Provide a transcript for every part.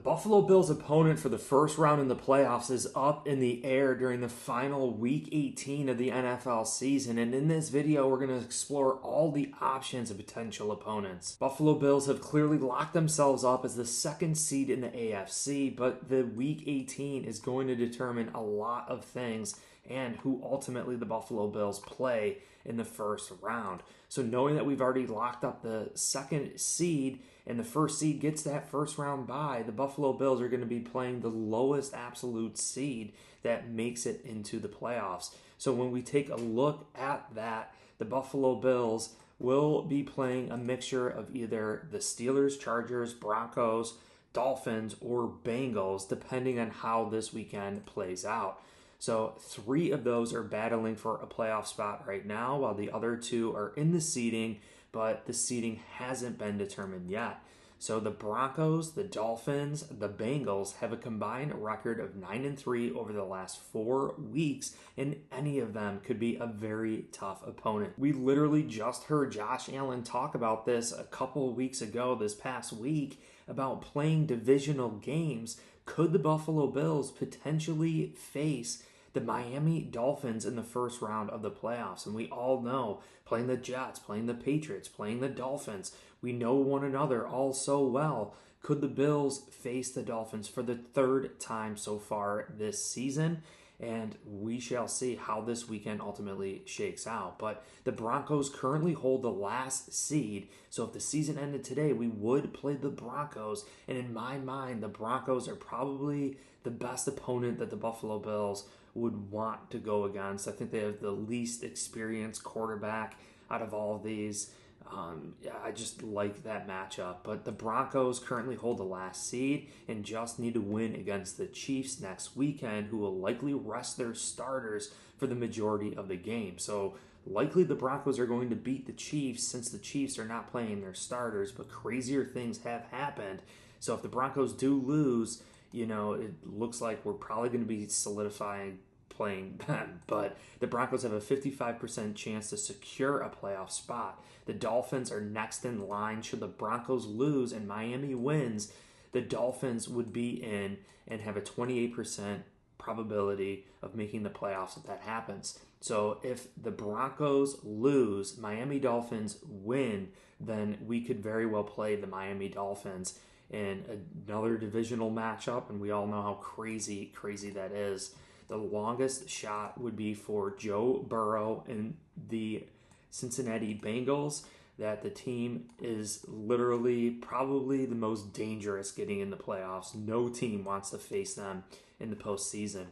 Buffalo Bills' opponent for the first round in the playoffs is up in the air during the final Week 18 of the NFL season, and in this video we're going to explore all the options of potential opponents. Buffalo Bills have clearly locked themselves up as the second seed in the AFC, but the Week 18 is going to determine a lot of things and who ultimately the Buffalo Bills play in the first round. So knowing that we've already locked up the second seed and the first seed gets that first round bye, the Buffalo Bills are going to be playing the lowest absolute seed that makes it into the playoffs. So when we take a look at that, the Buffalo Bills will be playing a mixture of either the Steelers, Chargers, Broncos, Dolphins, or Bengals, depending on how this weekend plays out. So 3 of those are battling for a playoff spot right now, while the other 2 are in the seeding, but the seeding hasn't been determined yet. So the Broncos, the Dolphins, the Bengals have a combined record of 9-3 over the last 4 weeks, and any of them could be a very tough opponent. We literally just heard Josh Allen talk about this a couple of weeks ago, this past week, about playing divisional games. Could the Buffalo Bills potentially face the Miami Dolphins in the first round of the playoffs? And we all know, playing the Jets, playing the Patriots, playing the Dolphins, we know one another all so well. Could the Bills face the Dolphins for the 3rd time so far this season? And we shall see how this weekend ultimately shakes out. But the Broncos currently hold the last seed. So if the season ended today, we would play the Broncos. And in my mind, the Broncos are probably the best opponent that the Buffalo Bills would want to go against. I think they have the least experienced quarterback out of all of these. I just like that matchup. But the Broncos currently hold the last seed and just need to win against the Chiefs next weekend, who will likely rest their starters for the majority of the game. So likely the Broncos are going to beat the Chiefs, since the Chiefs are not playing their starters, but crazier things have happened. So if the Broncos do lose, it looks like we're probably going to be solidifying playing them, but the Broncos have a 55% chance to secure a playoff spot. The Dolphins are next in line. Should the Broncos lose and Miami wins, the Dolphins would be in and have a 28% probability of making the playoffs if that happens. So if the Broncos lose, Miami Dolphins win, then we could very well play the Miami Dolphins in another divisional matchup, and we all know how crazy that is. The longest shot would be for Joe Burrow and the Cincinnati Bengals, that the team is literally probably the most dangerous getting in the playoffs. No team wants to face them in the postseason.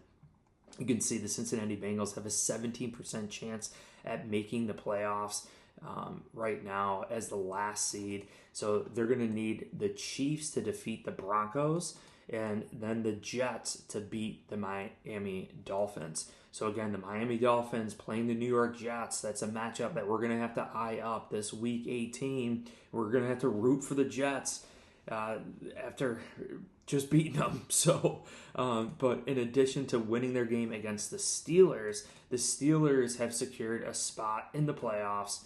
You can see the Cincinnati Bengals have a 17% chance at making the playoffs right now as the last seed. So they're going to need the Chiefs to defeat the Broncos, and then the Jets to beat the Miami Dolphins. So again, the Miami Dolphins playing the New York Jets. That's a matchup that we're going to have to eye up this Week 18. We're going to have to root for the Jets after just beating them. So, but in addition to winning their game against the Steelers have secured a spot in the playoffs.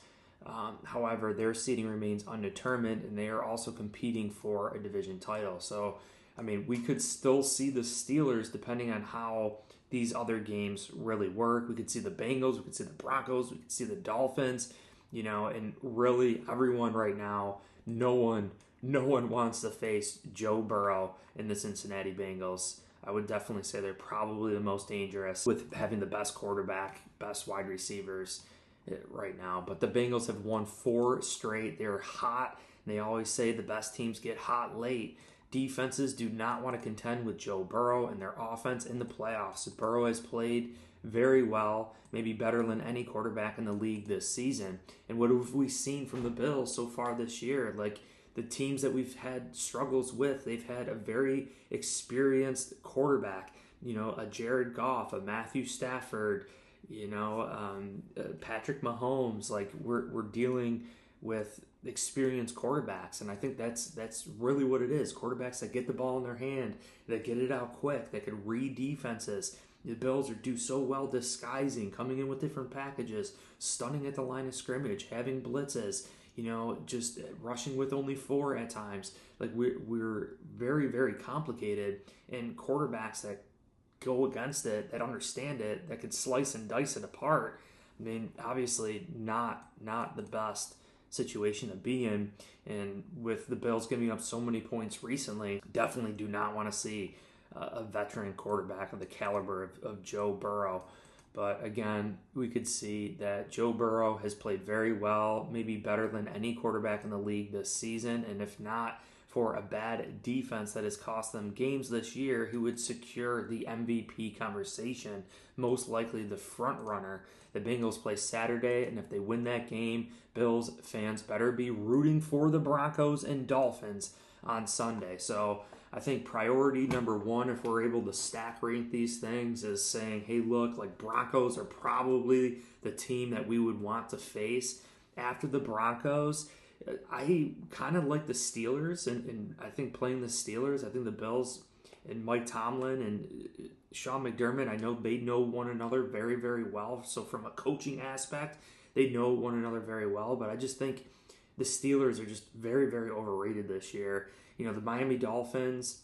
However, their seeding remains undetermined, and they are also competing for a division title. So, we could still see the Steelers depending on how these other games really work. We could see the Bengals, we could see the Broncos, we could see the Dolphins, and really everyone right now, no one wants to face Joe Burrow and the Cincinnati Bengals. I would definitely say they're probably the most dangerous with having the best quarterback, best wide receivers right now. But the Bengals have won 4 straight. They're hot. And they always say the best teams get hot late. Defenses do not want to contend with Joe Burrow and their offense in the playoffs. Burrow has played very well, maybe better than any quarterback in the league this season. And what have we seen from the Bills so far this year? Like, the teams that we've had struggles with, they've had a very experienced quarterback, a Jared Goff, a Matthew Stafford, Patrick Mahomes. Like, we're dealing with experienced quarterbacks, and I think that's really what it is. Quarterbacks that get the ball in their hand, that get it out quick, that can read defenses. The Bills do so well disguising, coming in with different packages, stunning at the line of scrimmage, having blitzes. just rushing with only 4 at times. Like we're very, very complicated, and quarterbacks that go against it, that understand it, that could slice and dice it apart. I mean, obviously not the best situation to be in. And with the Bills giving up so many points recently, definitely do not want to see a veteran quarterback of the caliber of Joe Burrow. But again, we could see that Joe Burrow has played very well, maybe better than any quarterback in the league this season. And if not for a bad defense that has cost them games this year, he would secure the MVP conversation, most likely the front runner. The Bengals play Saturday, and if they win that game, Bills fans better be rooting for the Broncos and Dolphins on Sunday. So I think priority number one, if we're able to stack rank these things, is saying, hey, look, like Broncos are probably the team that we would want to face. After the Broncos, I kind of like the Steelers, and I think playing the Steelers, I think the Bills and Mike Tomlin and Sean McDermott, I know they know one another very, very well. So from a coaching aspect, they know one another very well. But I just think the Steelers are just very, very overrated this year. The Miami Dolphins,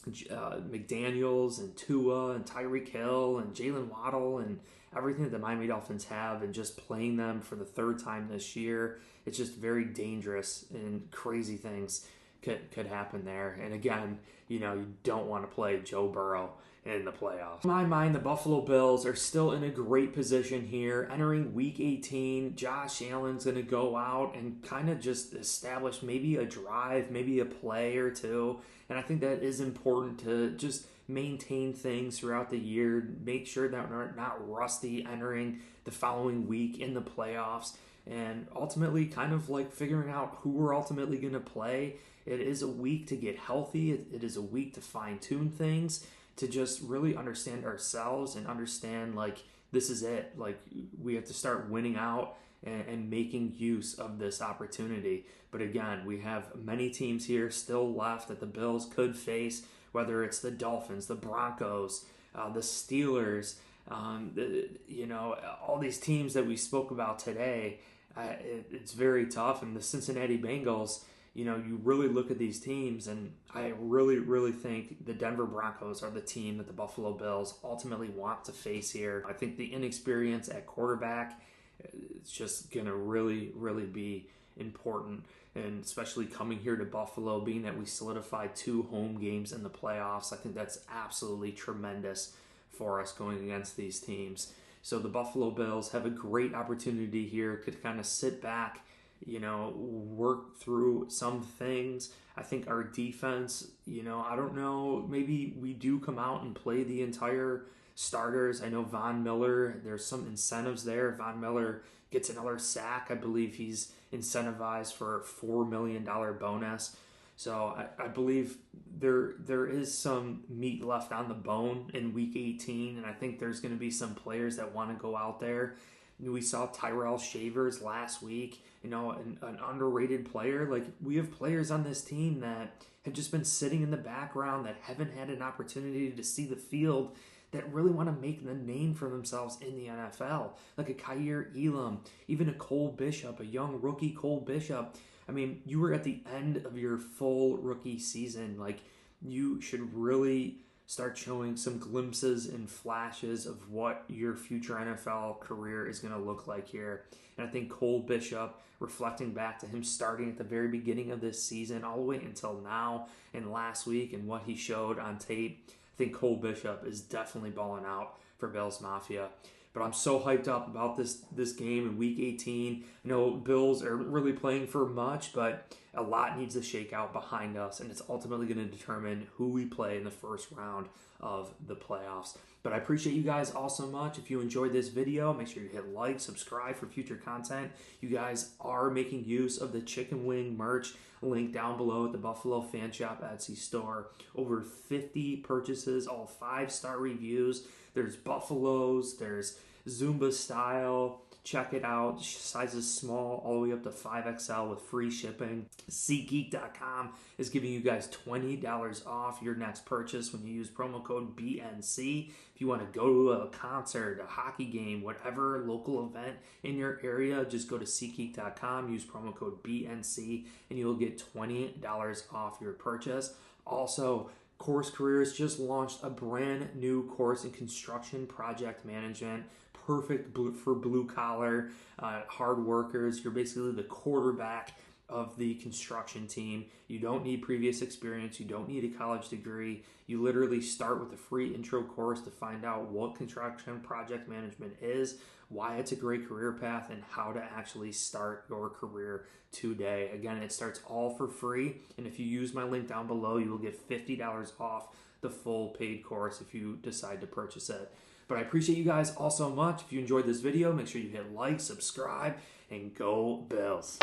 McDaniels and Tua and Tyreek Hill and Jalen Waddle and everything that the Miami Dolphins have, and just playing them for the 3rd time this year, it's just very dangerous, and crazy things could happen there. And again, you don't want to play Joe Burrow in the playoffs. In my mind, the Buffalo Bills are still in a great position here. Entering Week 18, Josh Allen's going to go out and kind of just establish maybe a drive, maybe a play or two. And I think that is important to just maintain things throughout the year, make sure that we're not rusty entering the following week in the playoffs, and ultimately kind of like figuring out who we're ultimately going to play. It is a week to get healthy. It is a week to fine-tune things, to just really understand ourselves and understand, like, this is it. Like, we have to start winning out and making use of this opportunity. But again, we have many teams here still left that the Bills could face, whether it's the Dolphins, the Broncos, the Steelers, all these teams that we spoke about today. It's very tough. And the Cincinnati Bengals, you really look at these teams, and I really, really think the Denver Broncos are the team that the Buffalo Bills ultimately want to face here. I think the inexperience at quarterback, it's just going to really, really be important, and especially coming here to Buffalo, being that we solidified 2 home games in the playoffs. I think that's absolutely tremendous for us going against these teams. So the Buffalo Bills have a great opportunity here, could kind of sit back, work through some things. I think our defense, I don't know, maybe we do come out and play the entire starters. I know Von Miller, there's some incentives there. Von Miller gets another sack. I believe he's incentivized for a $4 million bonus. So I believe there is some meat left on the bone in Week 18, and I think there's going to be some players that want to go out there. We saw Tyrell Shavers last week, an underrated player. Like, we have players on this team that have just been sitting in the background, that haven't had an opportunity to see the field, that really want to make the name for themselves in the NFL. Like a Kaiir Elam, even a Cole Bishop, a young rookie Cole Bishop. I mean, you were at the end of your full rookie season. Like, you should really start showing some glimpses and flashes of what your future NFL career is going to look like here. And I think Cole Bishop, reflecting back to him starting at the very beginning of this season all the way until now and last week and what he showed on tape, I think Cole Bishop is definitely balling out for Bills Mafia. But I'm so hyped up about this game in Week 18. I know Bills are really playing for much, but a lot needs to shake out behind us, and it's ultimately going to determine who we play in the first round of the playoffs. But I appreciate you guys all so much. If you enjoyed this video, make sure you hit like, subscribe for future content. You guys are making use of the chicken wing merch link down below at the Buffalo Fan Shop Etsy store. Over 50 purchases, all 5-star reviews. There's Buffaloes, there's Zumba style Check it out. Sizes small all the way up to 5XL with free shipping. SeatGeek.com is giving you guys $20 off your next purchase when you use promo code BNC. If you want to go to a concert, a hockey game, whatever local event in your area, just go to SeatGeek.com, use promo code BNC, and you'll get $20 off your purchase. Also, Course Careers just launched a brand new course in construction project management. Perfect for blue collar, hard workers. You're basically the quarterback of the construction team. You don't need previous experience. You don't need a college degree. You literally start with a free intro course to find out what construction project management is, why it's a great career path, and how to actually start your career today. Again, it starts all for free. And if you use my link down below, you will get $50 off the full paid course if you decide to purchase it. But I appreciate you guys all so much. If you enjoyed this video, make sure you hit like, subscribe, and go Bills.